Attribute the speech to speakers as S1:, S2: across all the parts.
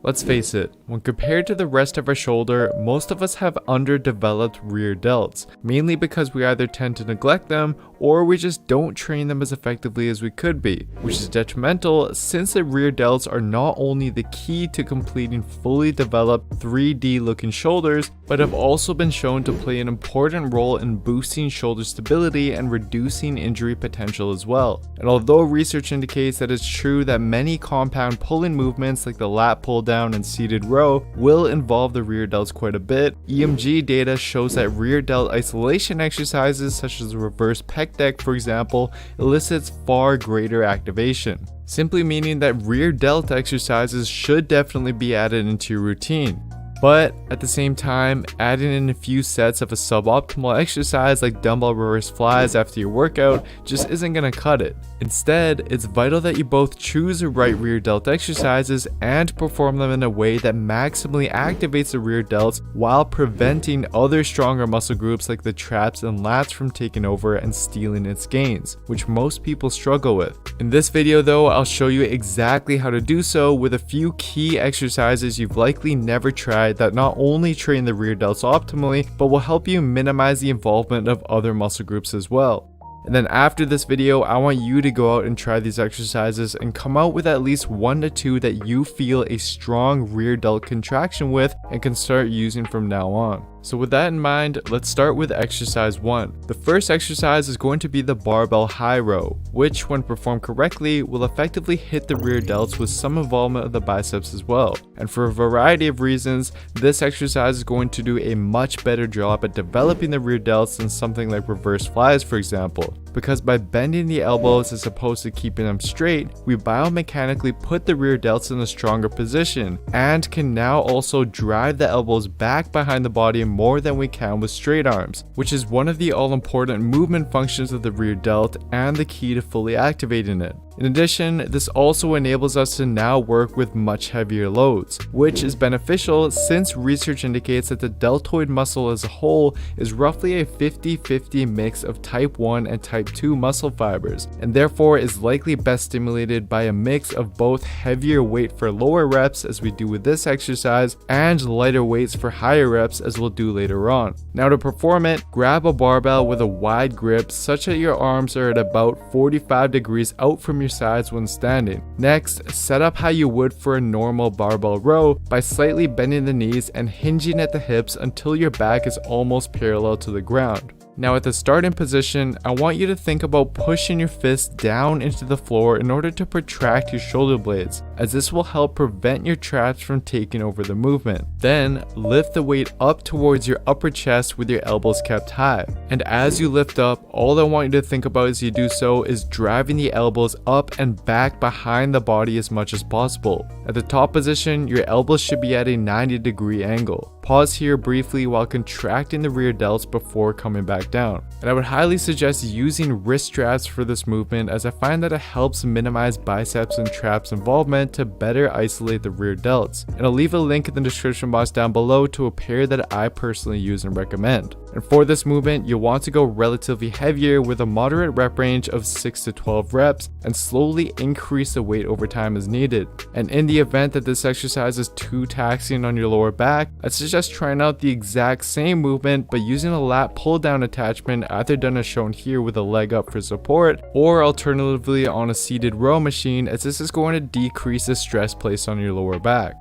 S1: Let's face it, when compared to the rest of our shoulder, most of us have underdeveloped rear delts, mainly because we either tend to neglect them or we just don't train them as effectively as we could be, which is detrimental since the rear delts are not only the key to completing fully developed 3D looking shoulders, but have also been shown to play an important role in boosting shoulder stability and reducing injury potential as well. And although research indicates that it's true that many compound pulling movements like the lat pull down and seated row will involve the rear delts quite a bit, EMG data shows that rear delt isolation exercises such as the reverse pec deck, for example, elicits far greater activation, simply meaning that rear delt exercises should definitely be added into your routine. But at the same time, adding in a few sets of a suboptimal exercise like dumbbell reverse flies after your workout just isn't going to cut it. Instead, it's vital that you both choose the right rear delt exercises and perform them in a way that maximally activates the rear delts while preventing other stronger muscle groups like the traps and lats from taking over and stealing its gains, which most people struggle with. In this video though, I'll show you exactly how to do so with a few key exercises you've likely never tried that not only train the rear delts optimally, but will help you minimize the involvement of other muscle groups as well. And then after this video, I want you to go out and try these exercises and come out with at least 1 to 2 that you feel a strong rear delt contraction with and can start using from now on. So with that in mind, let's start with exercise 1. The first exercise is going to be the Barbell Jairo, which when performed correctly will effectively hit the rear delts with some involvement of the biceps as well. And for a variety of reasons, this exercise is going to do a much better job at developing the rear delts than something like reverse flies, for example. Because by bending the elbows as opposed to keeping them straight, we biomechanically put the rear delts in a stronger position and can now also drive the elbows back behind the body more than we can with straight arms, which is one of the all-important movement functions of the rear delt and the key to fully activating it. In addition, this also enables us to now work with much heavier loads, which is beneficial since research indicates that the deltoid muscle as a whole is roughly a 50-50 mix of type 1 and type 2 muscle fibers, and therefore is likely best stimulated by a mix of both heavier weight for lower reps as we do with this exercise and lighter weights for higher reps as we'll do later on. Now to perform it, grab a barbell with a wide grip such that your arms are at about 45 degrees out from your sides when standing. Next, set up how you would for a normal barbell row by slightly bending the knees and hinging at the hips until your back is almost parallel to the ground. Now at the starting position, I want you to think about pushing your fists down into the floor in order to protract your shoulder blades, as this will help prevent your traps from taking over the movement. Then, lift the weight up towards your upper chest with your elbows kept high. And as you lift up, all I want you to think about as you do so is driving the elbows up and back behind the body as much as possible. At the top position, your elbows should be at a 90-degree angle. Pause here briefly while contracting the rear delts before coming back down. And I would highly suggest using wrist straps for this movement, as I find that it helps minimize biceps and traps involvement to better isolate the rear delts. And I'll leave a link in the description box down below to a pair that I personally use and recommend. And for this movement, you'll want to go relatively heavier with a moderate rep range of 6 to 12 reps and slowly increase the weight over time as needed. And in the event that this exercise is too taxing on your lower back, I suggest trying out the exact same movement but using a lat pull down attachment, either done as shown here with a leg up for support or alternatively on a seated row machine, as this is going to decrease the stress placed on your lower back.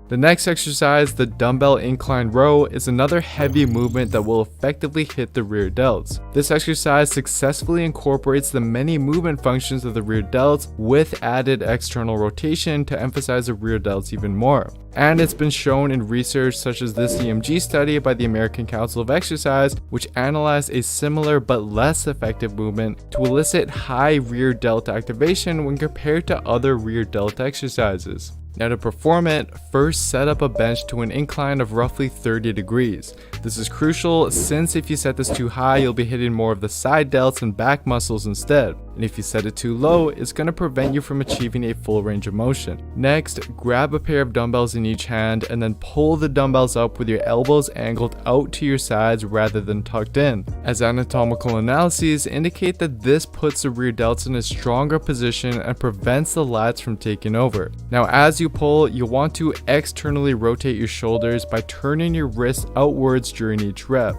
S1: The next exercise, the Dumbbell Incline Row, is another heavy movement that will effectively hit the rear delts. This exercise successfully incorporates the many movement functions of the rear delts with added external rotation to emphasize the rear delts even more. And it's been shown in research such as this EMG study by the American Council of Exercise, which analyzed a similar but less effective movement to elicit high rear delt activation when compared to other rear delt exercises. Now to perform it, first set up a bench to an incline of roughly 30 degrees. This is crucial since if you set this too high, you'll be hitting more of the side delts and back muscles instead. and if you set it too low, it's going to prevent you from achieving a full range of motion. Next, grab a pair of dumbbells in each hand and then pull the dumbbells up with your elbows angled out to your sides rather than tucked in, as anatomical analyses indicate that this puts the rear delts in a stronger position and prevents the lats from taking over. Now as you pull, you want to externally rotate your shoulders by turning your wrists outwards during each rep.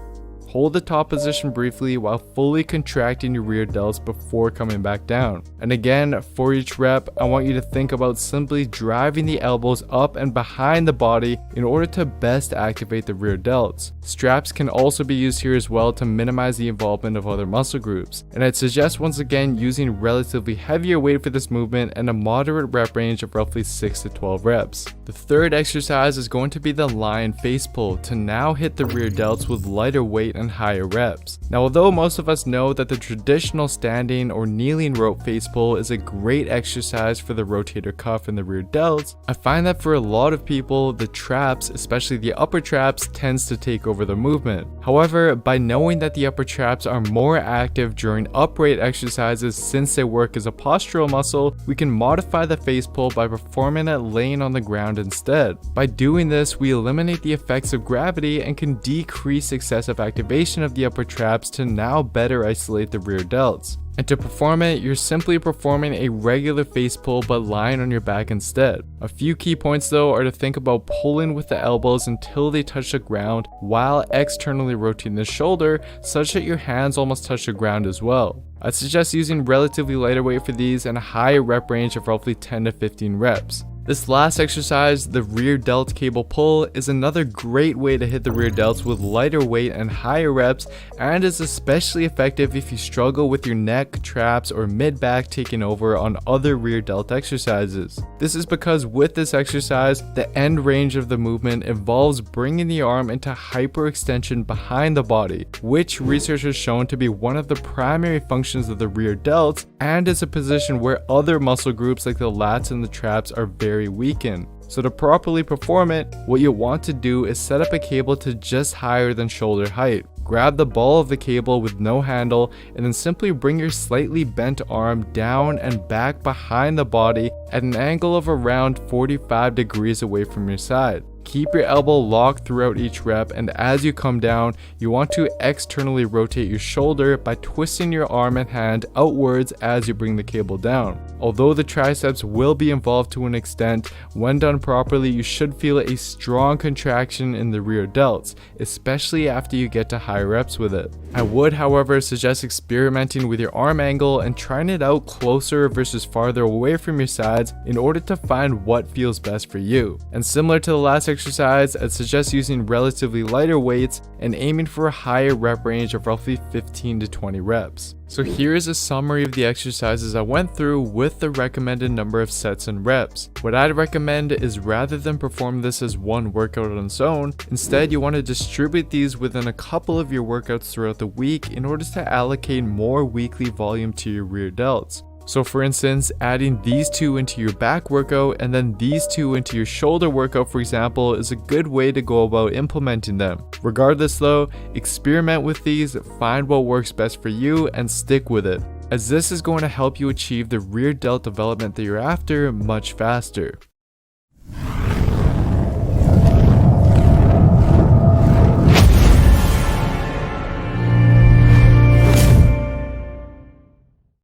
S1: Hold the top position briefly while fully contracting your rear delts before coming back down. And again, for each rep, I want you to think about simply driving the elbows up and behind the body in order to best activate the rear delts. Straps can also be used here as well to minimize the involvement of other muscle groups. And I'd suggest once again using relatively heavier weight for this movement and a moderate rep range of roughly 6 to 12 reps. The third exercise is going to be the lion face pull to now hit the rear delts with lighter weight and higher reps. Now, although most of us know that the traditional standing or kneeling rope face pull is a great exercise for the rotator cuff and the rear delts, I find that for a lot of people, the traps, especially the upper traps, tends to take over the movement. However, by knowing that the upper traps are more active during upright exercises since they work as a postural muscle, we can modify the face pull by performing it laying on the ground instead. By doing this, we eliminate the effects of gravity and can decrease excessive activation of the upper traps to now better isolate the rear delts. And to perform it, you're simply performing a regular face pull but lying on your back instead. A few key points though are to think about pulling with the elbows until they touch the ground while externally rotating the shoulder such that your hands almost touch the ground as well. I suggest using relatively lighter weight for these and a higher rep range of roughly 10 to 15 reps. This last exercise, the rear delt cable pull, is another great way to hit the rear delts with lighter weight and higher reps, and is especially effective if you struggle with your neck, traps, or mid-back taking over on other rear delt exercises. This is because with this exercise, the end range of the movement involves bringing the arm into hyperextension behind the body, which research has shown to be one of the primary functions of the rear delts, and is a position where other muscle groups like the lats and the traps are very weakened. So to properly perform it, what you want to do is set up a cable to just higher than shoulder height. Grab the ball of the cable with no handle and then simply bring your slightly bent arm down and back behind the body at an angle of around 45 degrees away from your side. Keep your elbow locked throughout each rep, and as you come down, you want to externally rotate your shoulder by twisting your arm and hand outwards as you bring the cable down. Although the triceps will be involved to an extent, when done properly, you should feel a strong contraction in the rear delts, especially after you get to high reps with it. I would, however, suggest experimenting with your arm angle and trying it out closer versus farther away from your sides in order to find what feels best for you. And similar to the last exercise, I'd suggest using relatively lighter weights and aiming for a higher rep range of roughly 15 to 20 reps. So here is a summary of the exercises I went through with the recommended number of sets and reps. What I'd recommend is rather than perform this as one workout on its own, instead you want to distribute these within a couple of your workouts throughout the week in order to allocate more weekly volume to your rear delts. So for instance, adding these two into your back workout and then these two into your shoulder workout, for example, is a good way to go about implementing them. Regardless though, experiment with these, find what works best for you, and stick with it, as this is going to help you achieve the rear delt development that you're after much faster.